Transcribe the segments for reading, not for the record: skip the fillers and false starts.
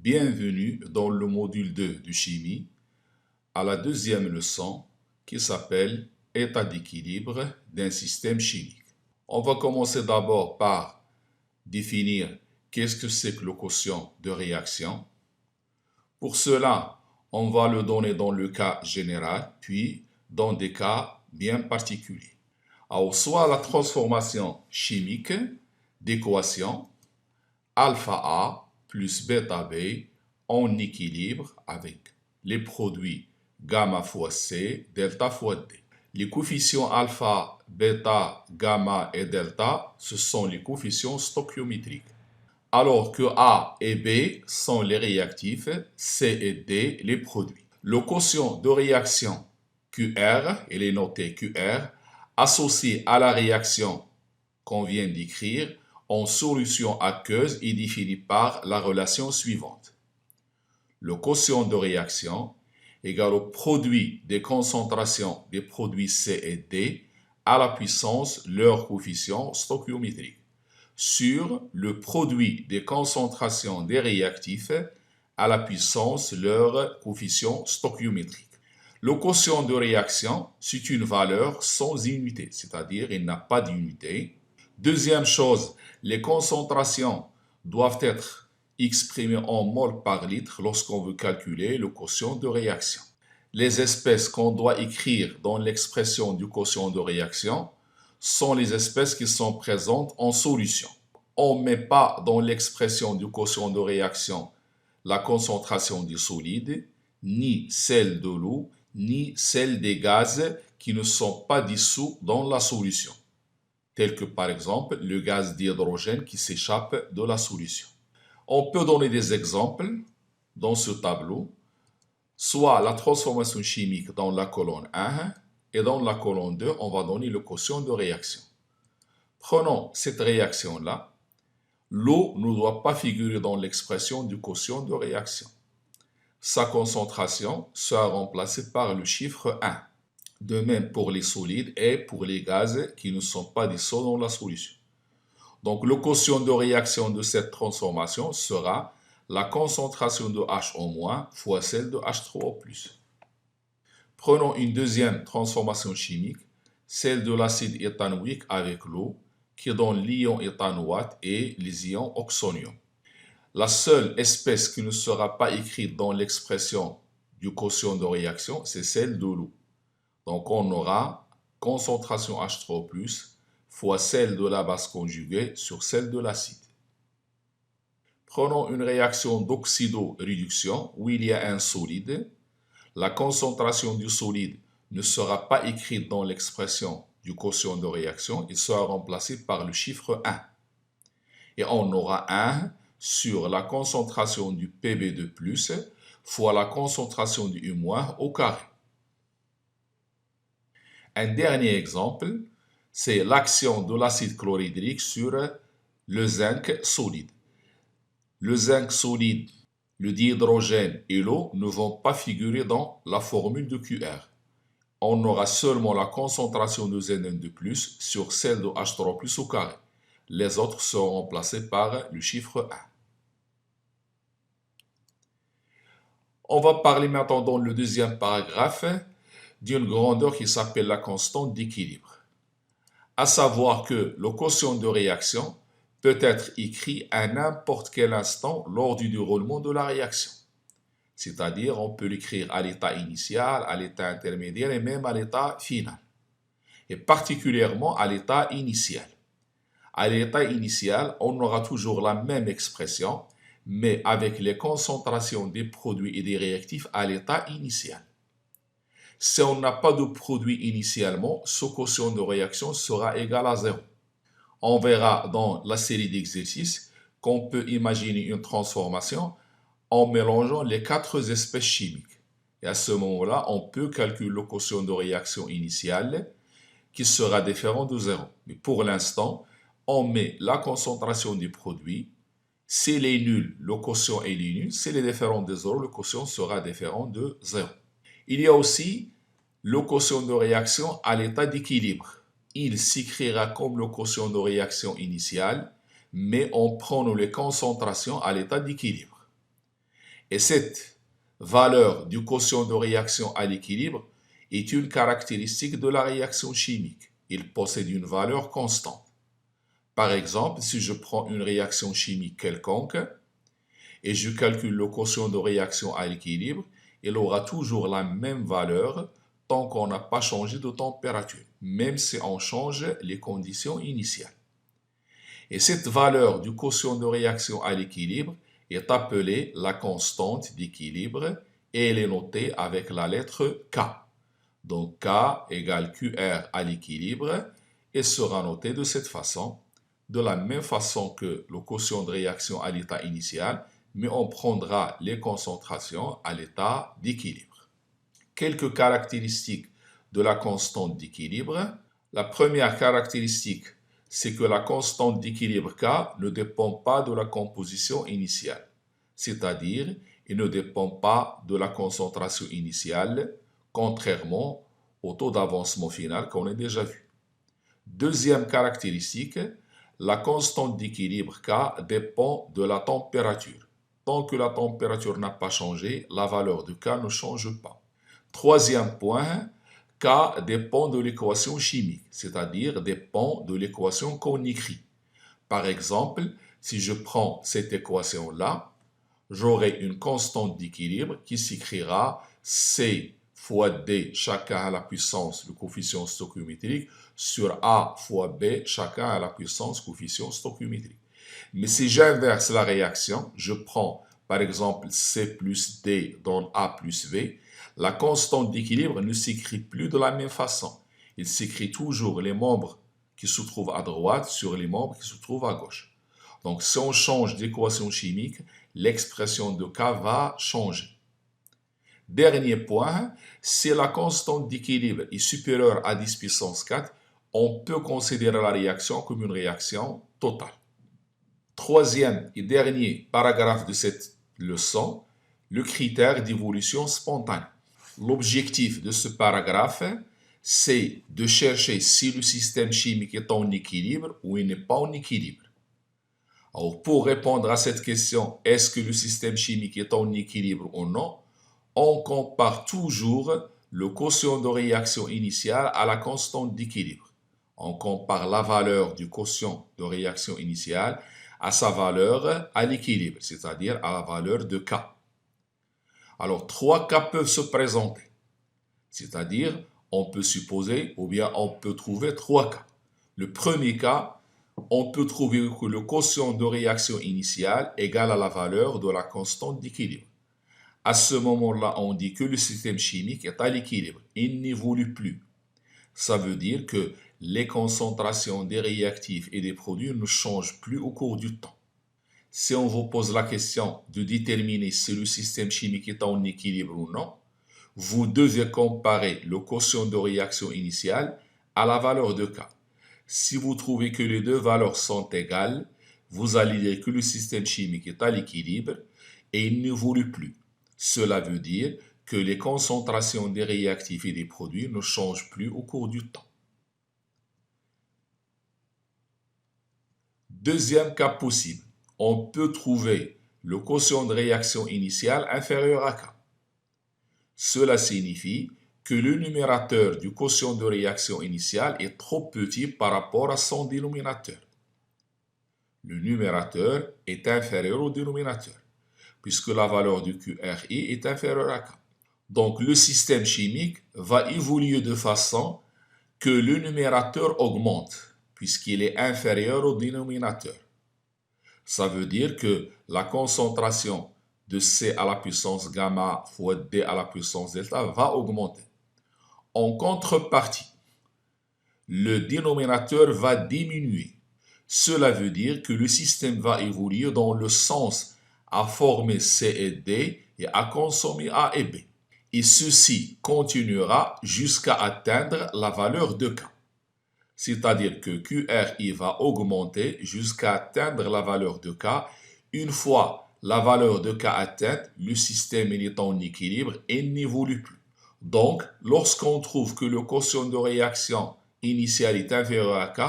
Bienvenue dans le module 2 de chimie, à la deuxième leçon qui s'appelle État d'équilibre d'un système chimique. On va commencer d'abord par définir qu'est-ce que c'est que le quotient de réaction. Pour cela, on va le donner dans le cas général, puis dans des cas bien particuliers. Alors, soit la transformation chimique d'équation alpha A plus bêta B en équilibre avec les produits gamma fois C, delta fois D. Les coefficients alpha, bêta, gamma et delta, ce sont les coefficients stoichiométriques. Alors que A et B sont les réactifs, C et D les produits. Le quotient de réaction QR, il est noté QR, associé à la réaction qu'on vient d'écrire, en solution aqueuse est défini par la relation suivante. Le quotient de réaction égale au produit des concentrations des produits C et D à la puissance leur coefficient stoichiométrique sur le produit des concentrations des réactifs à la puissance leur coefficient stoichiométrique. Le quotient de réaction, c'est une valeur sans unité, c'est-à-dire il n'a pas d'unité. Deuxième chose, les concentrations doivent être exprimées en mol par litre lorsqu'on veut calculer le quotient de réaction. Les espèces qu'on doit écrire dans l'expression du quotient de réaction sont les espèces qui sont présentes en solution. On ne met pas dans l'expression du quotient de réaction la concentration du solide, ni celle de l'eau, ni celle des gaz qui ne sont pas dissous dans la solution, tel que par exemple le gaz d'hydrogène qui s'échappe de la solution. On peut donner des exemples dans ce tableau, soit la transformation chimique dans la colonne 1 et dans la colonne 2, on va donner le quotient de réaction. Prenons cette réaction-là. L'eau ne doit pas figurer dans l'expression du quotient de réaction. Sa concentration sera remplacée par le chiffre 1. De même pour les solides et pour les gaz qui ne sont pas dissous dans la solution. Donc le quotient de réaction de cette transformation sera la concentration de H- fois celle de H3O+. Prenons une deuxième transformation chimique, celle de l'acide éthanoïque avec l'eau, qui donne l'ion éthanoate et les ions oxonium. La seule espèce qui ne sera pas écrite dans l'expression du quotient de réaction, c'est celle de l'eau. Donc on aura concentration H3+, fois celle de la base conjuguée sur celle de l'acide. Prenons une réaction d'oxydoréduction où il y a un solide. La concentration du solide ne sera pas écrite dans l'expression du quotient de réaction, il sera remplacé par le chiffre 1. Et on aura 1 sur la concentration du Pb2+, fois la concentration du U- au carré. Un dernier exemple, c'est l'action de l'acide chlorhydrique sur le zinc solide. Le zinc solide, le dihydrogène et l'eau ne vont pas figurer dans la formule de QR. On aura seulement la concentration de Zn2+, sur celle de H3+, au carré. Les autres seront remplacés par le chiffre 1. On va parler maintenant dans le deuxième paragraphe d'une grandeur qui s'appelle la constante d'équilibre. À savoir que le quotient de réaction peut être écrit à n'importe quel instant lors du déroulement de la réaction. C'est-à-dire, on peut l'écrire à l'état initial, à l'état intermédiaire et même à l'état final. Et particulièrement à l'état initial. À l'état initial, on aura toujours la même expression, mais avec les concentrations des produits et des réactifs à l'état initial. Si on n'a pas de produit initialement, ce quotient de réaction sera égal à 0. On verra dans la série d'exercices qu'on peut imaginer une transformation en mélangeant les 4 espèces chimiques. Et à ce moment-là, on peut calculer le quotient de réaction initiale qui sera différent de 0. Mais pour l'instant, on met la concentration du produit. S'il est nul, le quotient est nul. S'il est différent de 0, le quotient sera différent de 0. Il y a aussi le quotient de réaction à l'état d'équilibre. Il s'écrira comme le quotient de réaction initiale, mais en prenant les concentrations à l'état d'équilibre. Et cette valeur du quotient de réaction à l'équilibre est une caractéristique de la réaction chimique. Il possède une valeur constante. Par exemple, si je prends une réaction chimique quelconque et je calcule le quotient de réaction à l'équilibre, il aura toujours la même valeur tant qu'on n'a pas changé de température, même si on change les conditions initiales. Et cette valeur du quotient de réaction à l'équilibre est appelée la constante d'équilibre et elle est notée avec la lettre K. Donc K égale QR à l'équilibre et sera notée de cette façon, de la même façon que le quotient de réaction à l'état initial, mais on prendra les concentrations à l'état d'équilibre. Quelques caractéristiques de la constante d'équilibre. La première caractéristique, c'est que la constante d'équilibre K ne dépend pas de la composition initiale, c'est-à-dire il ne dépend pas de la concentration initiale, contrairement au taux d'avancement final qu'on a déjà vu. Deuxième caractéristique, la constante d'équilibre K dépend de la température. Tant que la température n'a pas changé, la valeur de K ne change pas. Troisième point, K dépend de l'équation chimique, c'est-à-dire dépend de l'équation qu'on écrit. Par exemple, si je prends cette équation-là, j'aurai une constante d'équilibre qui s'écrira C fois D chacun à la puissance le coefficient stoichiométrique sur A fois B chacun à la puissance coefficient stoichiométrique. Mais si j'inverse la réaction, je prends par exemple C plus D donne A plus V, la constante d'équilibre ne s'écrit plus de la même façon. Il s'écrit toujours les membres qui se trouvent à droite sur les membres qui se trouvent à gauche. Donc si on change d'équation chimique, l'expression de K va changer. Dernier point, si la constante d'équilibre est supérieure à 10 puissance 4, on peut considérer la réaction comme une réaction totale. Troisième et dernier paragraphe de cette leçon, le critère d'évolution spontanée. L'objectif de ce paragraphe, c'est de chercher si le système chimique est en équilibre ou il n'est pas en équilibre. Alors, pour répondre à cette question, est-ce que le système chimique est en équilibre ou non, on compare toujours le quotient de réaction initiale à la constante d'équilibre. On compare la valeur du quotient de réaction initiale à sa valeur à l'équilibre, c'est-à-dire à la valeur de K. Alors, trois cas peuvent se présenter, c'est-à-dire on peut supposer ou bien on peut trouver trois cas. Le premier cas, on peut trouver que le quotient de réaction initiale égale à la valeur de la constante d'équilibre. À ce moment-là, on dit que le système chimique est à l'équilibre, il n'évolue plus. Ça veut dire que les concentrations des réactifs et des produits ne changent plus au cours du temps. Si on vous pose la question de déterminer si le système chimique est en équilibre ou non, vous devez comparer le quotient de réaction initiale à la valeur de K. Si vous trouvez que les deux valeurs sont égales, vous allez dire que le système chimique est à l'équilibre et il n'évolue plus. Cela veut dire que les concentrations des réactifs et des produits ne changent plus au cours du temps. Deuxième cas possible, on peut trouver le quotient de réaction initiale inférieur à K. Cela signifie que le numérateur du quotient de réaction initiale est trop petit par rapport à son dénominateur. Le numérateur est inférieur au dénominateur, puisque la valeur du QRI est inférieure à K. Donc le système chimique va évoluer de façon que le numérateur augmente, puisqu'il est inférieur au dénominateur. Ça veut dire que la concentration de C à la puissance gamma fois D à la puissance delta va augmenter. En contrepartie, le dénominateur va diminuer. Cela veut dire que le système va évoluer dans le sens à former C et D et à consommer A et B. Et ceci continuera jusqu'à atteindre la valeur de K. C'est-à-dire que QRI va augmenter jusqu'à atteindre la valeur de K. Une fois la valeur de K atteinte, le système est en équilibre et n'évolue plus. Donc, lorsqu'on trouve que le quotient de réaction initiale est inférieur à K,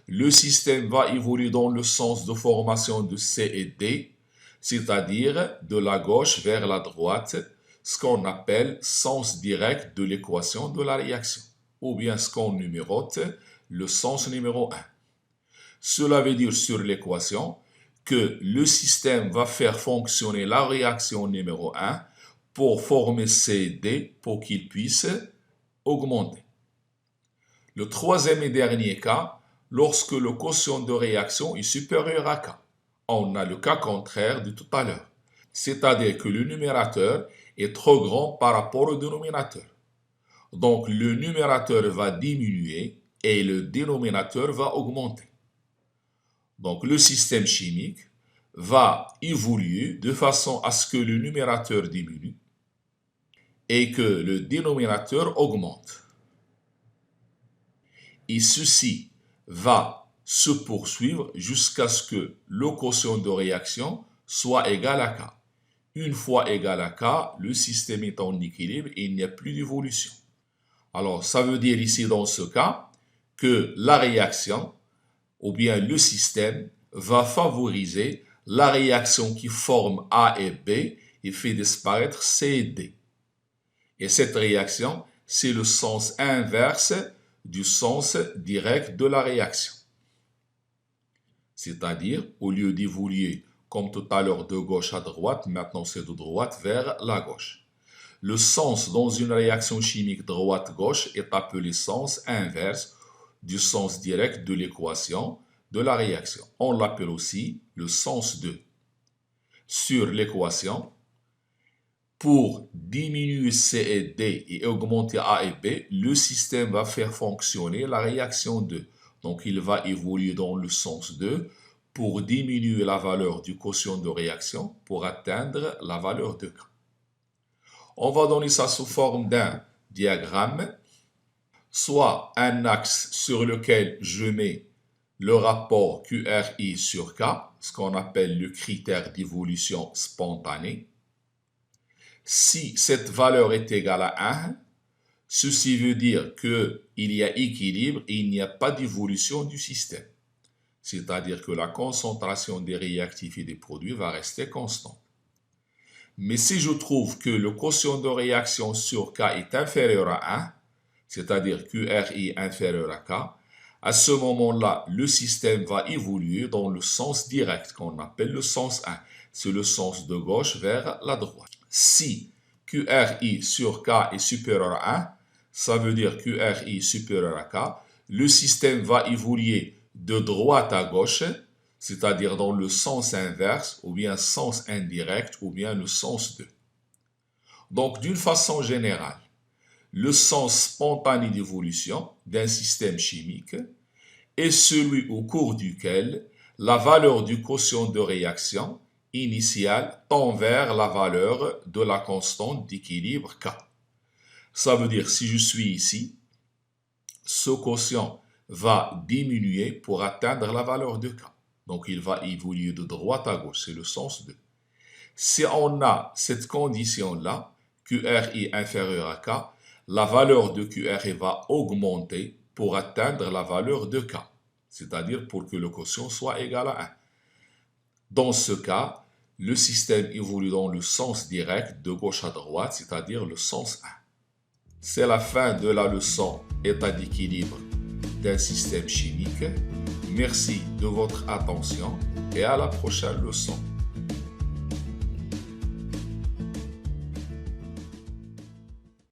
le système va évoluer dans le sens de formation de C et D. c'est-à-dire de la gauche vers la droite, ce qu'on appelle sens direct de l'équation de la réaction, ou bien ce qu'on numérote le sens numéro 1. Cela veut dire sur l'équation que le système va faire fonctionner la réaction numéro 1 pour former CD pour qu'il puisse augmenter. Le troisième et dernier cas, lorsque le quotient de réaction est supérieur à K. On a le cas contraire de tout à l'heure, c'est-à-dire que le numérateur est trop grand par rapport au dénominateur. Donc le numérateur va diminuer et le dénominateur va augmenter. Donc le système chimique va évoluer de façon à ce que le numérateur diminue et que le dénominateur augmente. Et ceci va se poursuivre jusqu'à ce que le quotient de réaction soit égal à K. Une fois égal à K, le système est en équilibre et il n'y a plus d'évolution. Alors, ça veut dire ici dans ce cas que la réaction, ou bien le système, va favoriser la réaction qui forme A et B et fait disparaître C et D. Et cette réaction, c'est le sens inverse du sens direct de la réaction. C'est-à-dire, au lieu d'évoluer comme tout à l'heure de gauche à droite, maintenant c'est de droite vers la gauche. Le sens dans une réaction chimique droite-gauche est appelé sens inverse du sens direct de l'équation de la réaction. On l'appelle aussi le sens de. Sur l'équation, pour diminuer C et D et augmenter A et B, le système va faire fonctionner la réaction 2. Donc il va évoluer dans le sens 2 pour diminuer la valeur du quotient de réaction pour atteindre la valeur de K. On va donner ça sous forme d'un diagramme, soit un axe sur lequel je mets le rapport QRI sur K, ce qu'on appelle le critère d'évolution spontanée. Si cette valeur est égale à 1, ceci veut dire qu'il y a équilibre et il n'y a pas d'évolution du système. C'est-à-dire que la concentration des réactifs et des produits va rester constante. Mais si je trouve que le quotient de réaction sur K est inférieur à 1, c'est-à-dire QRI inférieur à K, à ce moment-là, le système va évoluer dans le sens direct qu'on appelle le sens 1. C'est le sens de gauche vers la droite. Si QRI sur K est supérieur à 1, ça veut dire QRI supérieur à K, le système va évoluer de droite à gauche, c'est-à-dire dans le sens inverse, ou bien sens indirect, ou bien le sens 2. Donc, d'une façon générale, le sens spontané d'évolution d'un système chimique est celui au cours duquel la valeur du quotient de réaction initiale tend vers la valeur de la constante d'équilibre K. Ça veut dire, si je suis ici, ce quotient va diminuer pour atteindre la valeur de K. Donc, il va évoluer de droite à gauche, c'est le sens 2. Si on a cette condition-là, QRI inférieur à K, la valeur de QRI va augmenter pour atteindre la valeur de K, c'est-à-dire pour que le quotient soit égal à 1. Dans ce cas, le système évolue dans le sens direct de gauche à droite, c'est-à-dire le sens 1. C'est la fin de la leçon état d'équilibre d'un système chimique. Merci de votre attention et à la prochaine leçon.